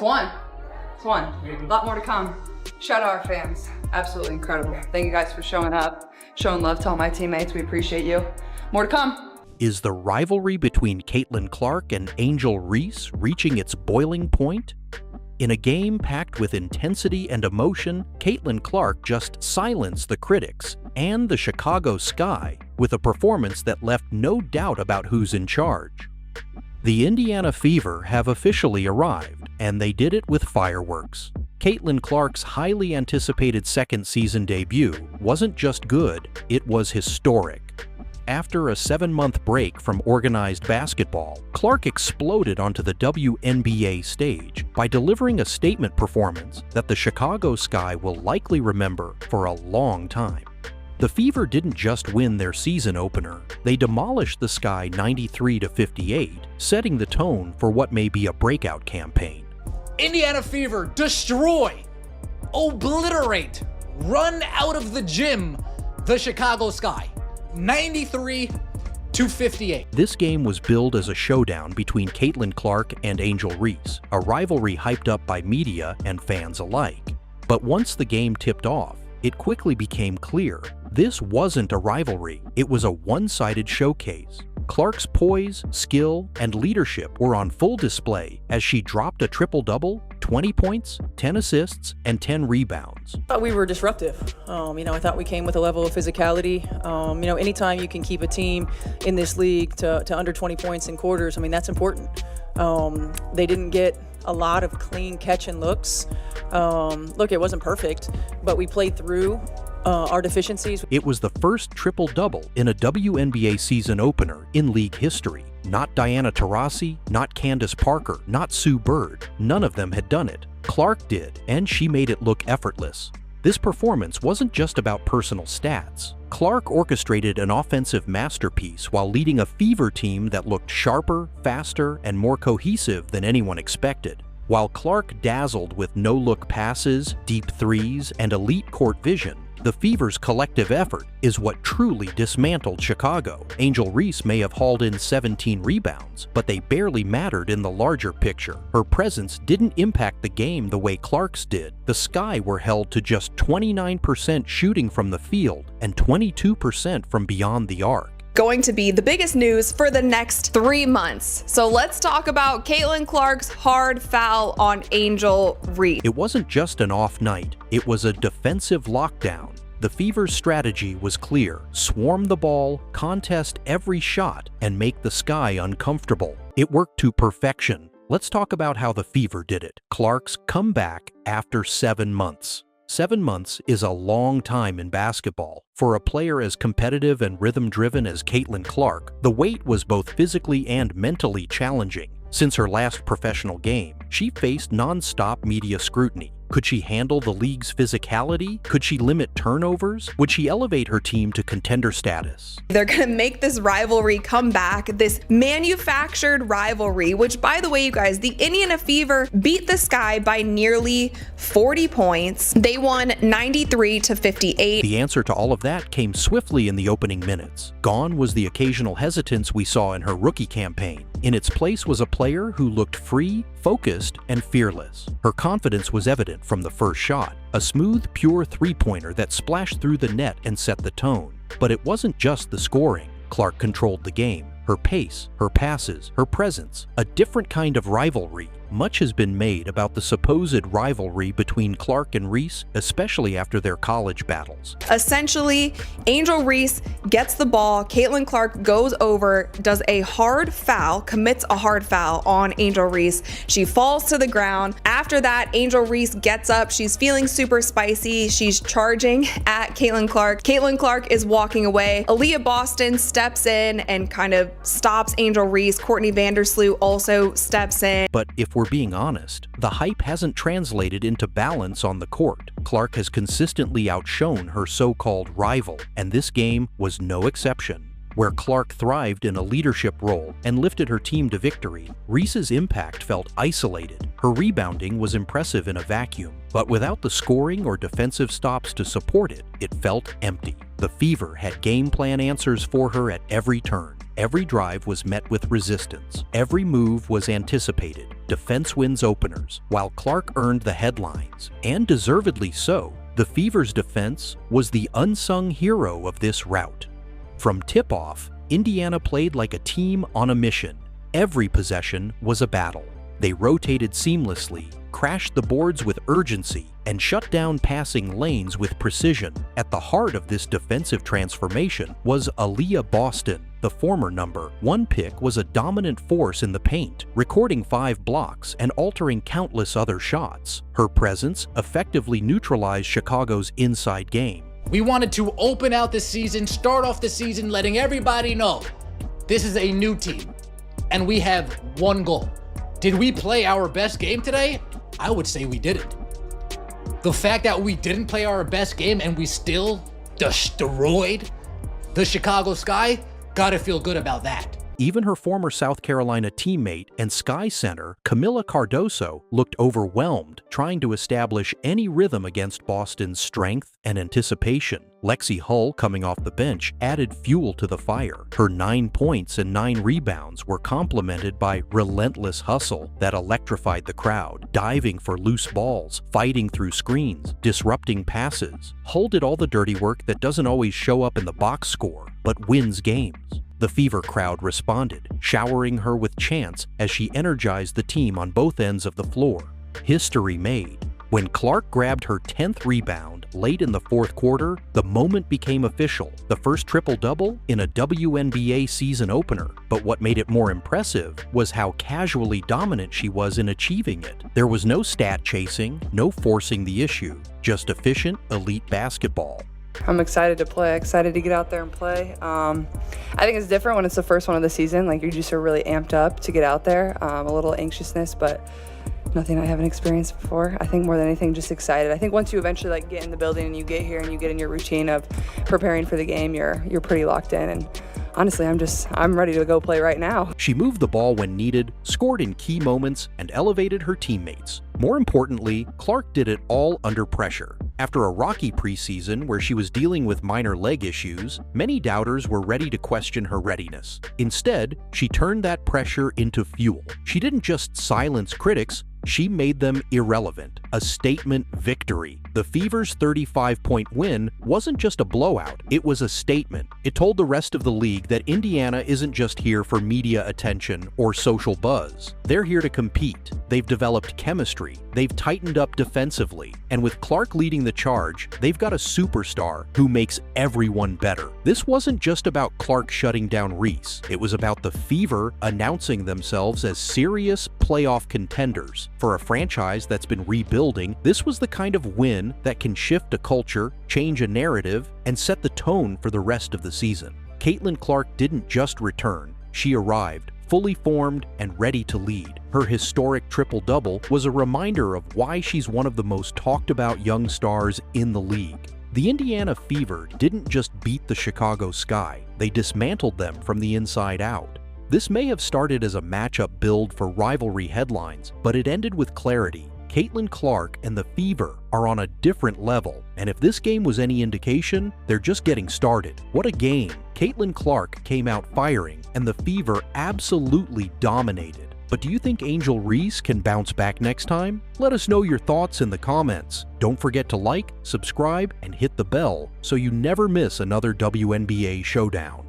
one. It's one. A lot more to come. Shout out our fans. Absolutely incredible. Thank you guys for showing up, showing love to all my teammates. We appreciate you. More to come. Is the rivalry between Caitlin Clark and Angel Reese reaching its boiling point? In a game packed with intensity and emotion, Caitlin Clark just silenced the critics and the Chicago Sky with a performance that left no doubt about who's in charge. The Indiana Fever have officially arrived, and they did it with fireworks. Caitlin Clark's highly anticipated second season debut wasn't just good, it was historic. After a 7-month break from organized basketball, Clark exploded onto the WNBA stage by delivering a statement performance that the Chicago Sky will likely remember for a long time. The Fever didn't just win their season opener, they demolished the Sky 93-58, setting the tone for what may be a breakout campaign. Indiana Fever destroy, obliterate, run out of the gym the Chicago Sky. 93-58. This game was billed as a showdown between Caitlin Clark and Angel Reese, a rivalry hyped up by media and fans alike. But once the game tipped off, it quickly became clear this wasn't a rivalry, it was a one-sided showcase. Clark's poise, skill, and leadership were on full display as she dropped a triple-double, 20 points, 10 assists, and 10 rebounds. I thought we were disruptive. I thought we came with a level of physicality. Anytime you can keep a team in this league to under 20 points in quarters, that's important. They didn't get a lot of clean catch and looks. Look, it wasn't perfect, but we played through our deficiencies. It was the first triple-double in a WNBA season opener in league history. Not Diana Taurasi, not Candace Parker, not Sue Bird. None of them had done it. Clark did, and she made it look effortless. This performance wasn't just about personal stats. Clark orchestrated an offensive masterpiece while leading a Fever team that looked sharper, faster, and more cohesive than anyone expected. While Clark dazzled with no-look passes, deep threes, and elite court vision, the Fever's collective effort is what truly dismantled Chicago. Angel Reese may have hauled in 17 rebounds, but they barely mattered in the larger picture. Her presence didn't impact the game the way Clark's did. The Sky were held to just 29% shooting from the field and 22% from beyond the arc. Going to be the biggest news for the next 3 months. So let's talk about Caitlin Clark's hard foul on Angel Reese. It wasn't just an off night, it was a defensive lockdown. The Fever's strategy was clear: swarm the ball, contest every shot, and make the Sky uncomfortable. It worked to perfection. Let's talk about how the Fever did it. Clark's comeback after 7 months. 7 months is a long time in basketball. For a player as competitive and rhythm-driven as Caitlin Clark, the wait was both physically and mentally challenging. Since her last professional game, she faced non-stop media scrutiny. Could she handle the league's physicality? Could she limit turnovers? Would she elevate her team to contender status? They're gonna make this rivalry come back, this manufactured rivalry, which, by the way, you guys, the Indiana Fever beat the Sky by nearly 40 points. They won 93-58. The answer to all of that came swiftly in the opening minutes. Gone was the occasional hesitance we saw in her rookie campaign. In its place was a player who looked free, focused, and fearless. Her confidence was evident from the first shot, a smooth, pure three-pointer that splashed through the net and set the tone. But it wasn't just the scoring. Clark controlled the game. Her pace, her passes, her presence, a different kind of rivalry. Much has been made about the supposed rivalry between Clark and Reese, especially after their college battles. Essentially, Angel Reese gets the ball, Caitlin Clark goes over, does a hard foul, commits a hard foul on Angel Reese. She falls to the ground. After that, Angel Reese gets up. She's feeling super spicy. She's charging at Caitlin Clark. Caitlin Clark is walking away. Aaliyah Boston steps in and kind of stops Angel Reese. Courtney Vandersloot also steps in. But if we're being honest, the hype hasn't translated into balance on the court. Clark has consistently outshone her so-called rival, and this game was no exception. Where Clark thrived in a leadership role and lifted her team to victory, Reese's impact felt isolated. Her rebounding was impressive in a vacuum, but without the scoring or defensive stops to support it, it felt empty. The Fever had game plan answers for her at every turn. Every drive was met with resistance. Every move was anticipated. Defense wins openers, while Clark earned the headlines, and deservedly so. The Fever's defense was the unsung hero of this rout. From tip-off, Indiana played like a team on a mission. Every possession was a battle. They rotated seamlessly, crashed the boards with urgency, and shut down passing lanes with precision. At the heart of this defensive transformation was Aaliyah Boston. The former number 1 pick was a dominant force in the paint, recording 5 blocks and altering countless other shots. Her presence effectively neutralized Chicago's inside game. We wanted to open out the season, start off the season letting everybody know this is a new team, and we have one goal. Did we play our best game today? I would say we didn't. The fact that we didn't play our best game and we still destroyed the Chicago Sky, gotta feel good about that. Even her former South Carolina teammate and Sky center, Camila Cardoso, looked overwhelmed, trying to establish any rhythm against Boston's strength and anticipation. Lexi Hull, coming off the bench, added fuel to the fire. Her 9 points and 9 rebounds were complemented by relentless hustle that electrified the crowd, diving for loose balls, fighting through screens, disrupting passes. Hull did all the dirty work that doesn't always show up in the box score, but wins games. The Fever crowd responded, showering her with chants as she energized the team on both ends of the floor. History made. When Clark grabbed her 10th rebound late in the fourth quarter, the moment became official. The first triple-double in a WNBA season opener. But what made it more impressive was how casually dominant she was in achieving it. There was no stat chasing, no forcing the issue, just efficient, elite basketball. I'm excited to play, excited to get out there and play. I think it's different when it's the first one of the season. Like, you just are really amped up to get out there. A little anxiousness, but nothing I haven't experienced before. I think more than anything, just excited. I think once you eventually get in the building and you get here and you get in your routine of preparing for the game, you're pretty locked in. And honestly, I'm ready to go play right now. She moved the ball when needed, scored in key moments, and elevated her teammates. More importantly, Clark did it all under pressure. After a rocky preseason where she was dealing with minor leg issues, many doubters were ready to question her readiness. Instead, she turned that pressure into fuel. She didn't just silence critics, she made them irrelevant. A statement victory. The Fever's 35-point win wasn't just a blowout, it was a statement. It told the rest of the league that Indiana isn't just here for media attention or social buzz. They're here to compete. They've developed chemistry. They've tightened up defensively. And with Clark leading the charge, they've got a superstar who makes everyone better. This wasn't just about Clark shutting down Reese. It was about the Fever announcing themselves as serious playoff contenders. For a franchise that's been rebuilding, this was the kind of win that can shift a culture, change a narrative, and set the tone for the rest of the season. Caitlin Clark didn't just return. She arrived, fully formed and ready to lead. Her historic triple-double was a reminder of why she's one of the most talked about young stars in the league. The Indiana Fever didn't just beat the Chicago Sky, they dismantled them from the inside out. This may have started as a matchup build for rivalry headlines, but it ended with clarity. Caitlin Clark and the Fever are on a different level, and if this game was any indication, they're just getting started. What a game! Caitlin Clark came out firing, and the Fever absolutely dominated. But do you think Angel Reese can bounce back next time? Let us know your thoughts in the comments. Don't forget to like, subscribe, and hit the bell so you never miss another WNBA showdown.